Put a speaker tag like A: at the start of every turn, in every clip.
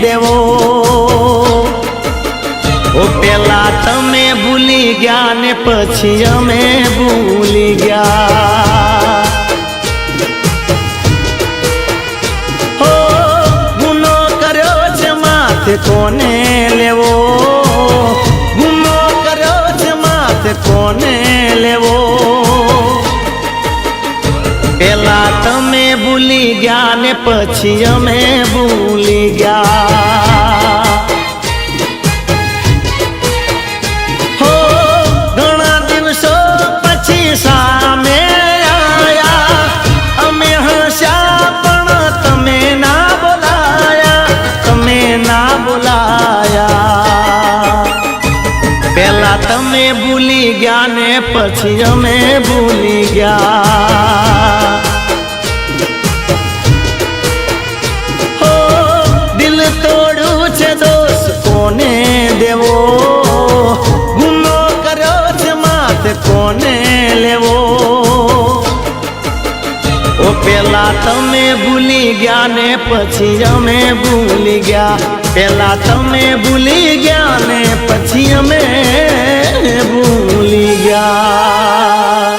A: દેવો ઓ પેલા તમે ભૂલી ગયા ને પછી અમે ભૂલી ગયા હો ગુનો કર્યો છે માથે કોને લેવો ગુનો કર્યો છે માથે કોને લેવો પેલા તમે ભૂલી ગયા ને પછી અમે ભૂલી ગયા હો ઘણા દિવસો પછી સામે આયા અમે હસ્યા પણ તમે ના બોલાયા પેલા તમે ભૂલી ગયા ને પછી અમે ભૂલી ગયા હો દિલ તોડ્યું છે દોષ કોને દેવો ગુનો કર્યો છે માથે કોને લેવો ઓ પેલા તમે ભૂલી ગયા ને પછી અમે ભૂલી ગયા પેલા તમે ભૂલી ગયા ને પછી અમે ભૂલી ગયા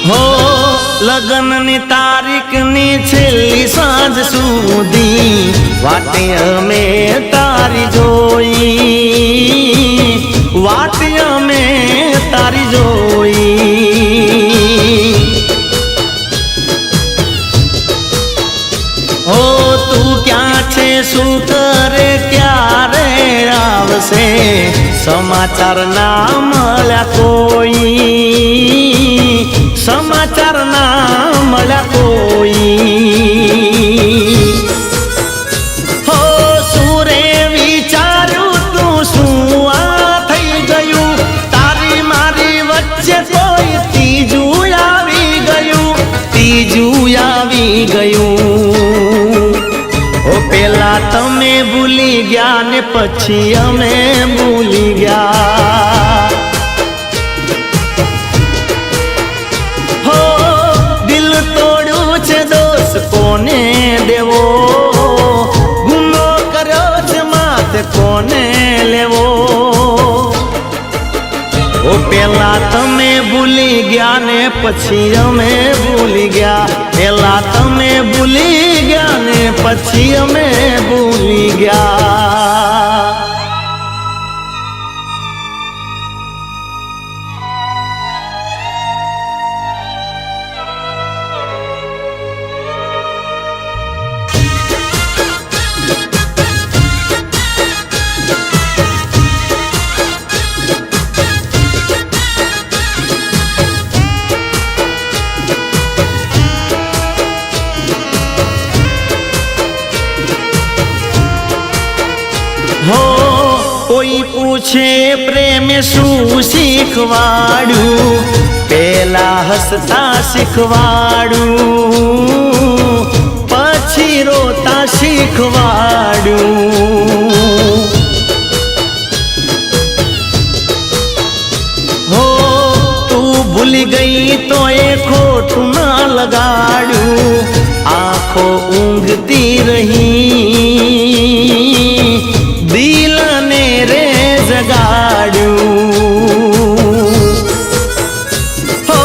A: હો લગ્નની તારીખની છેલ્લી સાંજ સુધી વાટે અમે તારી જોઈ વાટે અમે તારી જોઈ હો તું ક્યાં છે શું કરે ક્યારે આવશે સમાચાર ના મળ્યા કોઈ સમાચાર ના મળ્યા કોઈ હો સુરે વિચાર્યું તું શું આ થઈ ગયું તારી મારી વચ્ચે કોઈ ત્રીજું આવી ગયું ઓ પેલા તમે ભૂલી ગયા ને પછી અમે ભૂલી ગયા કોને દેવો ગુનો કર્યો છે માથે કોને લેવો ઓ પેલા તમે ભૂલી ગયા ને પછી અમે ભૂલી ગયા પેલા તમે ભૂલી ગયા ને પછી અમે ભૂલી ગયા હો કોઈ પૂછે પ્રેમ શું શીખવાડું પેલા હસતા શીખવાડું પછી રોતા શીખવાડું હો તું ભૂલી ગઈ તો એ ખોટું ના લગાડું આંખો ઊંઘતી રહી દિલને રે જગાડ્યું હો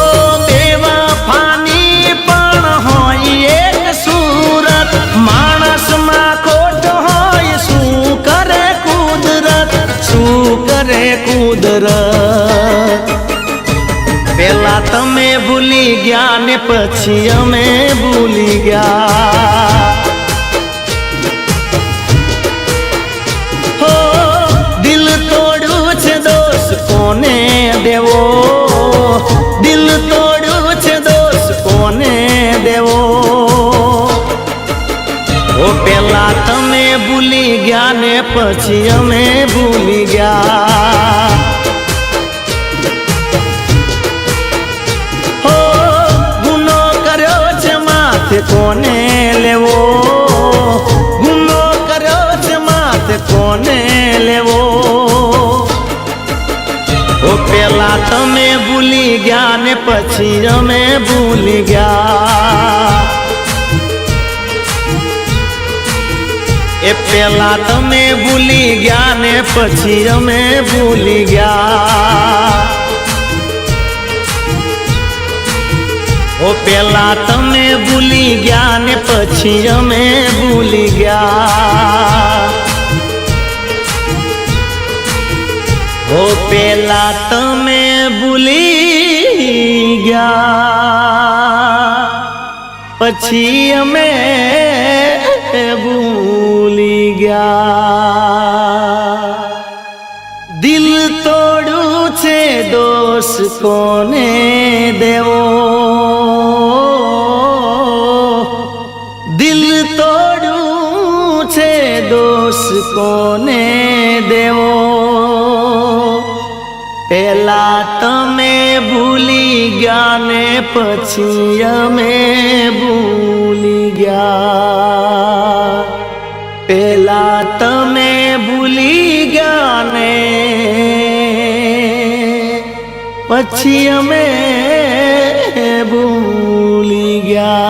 A: બેવફાની પણ હોય એક સુરત માણસમાં ખોટ હોય શું કરે કુદરત પેલા તમે ભૂલી ગયા ને પછી અમે ભૂલી ગયા હો દિલ તોડ્યું છે દોષ કોને દેવો દિલ તોડ્યું છે દોષ કોને દેવો ઓ પેલા તમે ભૂલી ગયા ને પછી અમે ભૂલી ગયા પેલા તમે ભૂલી ગયા ને પછી અમે ભૂલી ગયા. એ પેલા તમે ભૂલી ગયા ને પછી અમે ભૂલી ગયા. ઓ પેલા તમે ભૂલી ગયા ને પછી અમે ભૂલી ગયા. ઓ પેલા તમે ભૂલી ગયા પછી અમે ભૂલી ગયા. દિલ તોડું છે દોષ કોને દેવો, દિલ તોડું છે દોષ કોને દેવો. પેલા તમે ભૂલી ગયા ને પછી અમે ભૂલી ગયા. પેલા તમે ભૂલી ગયા ને પછી અમે ભૂલી ગયા.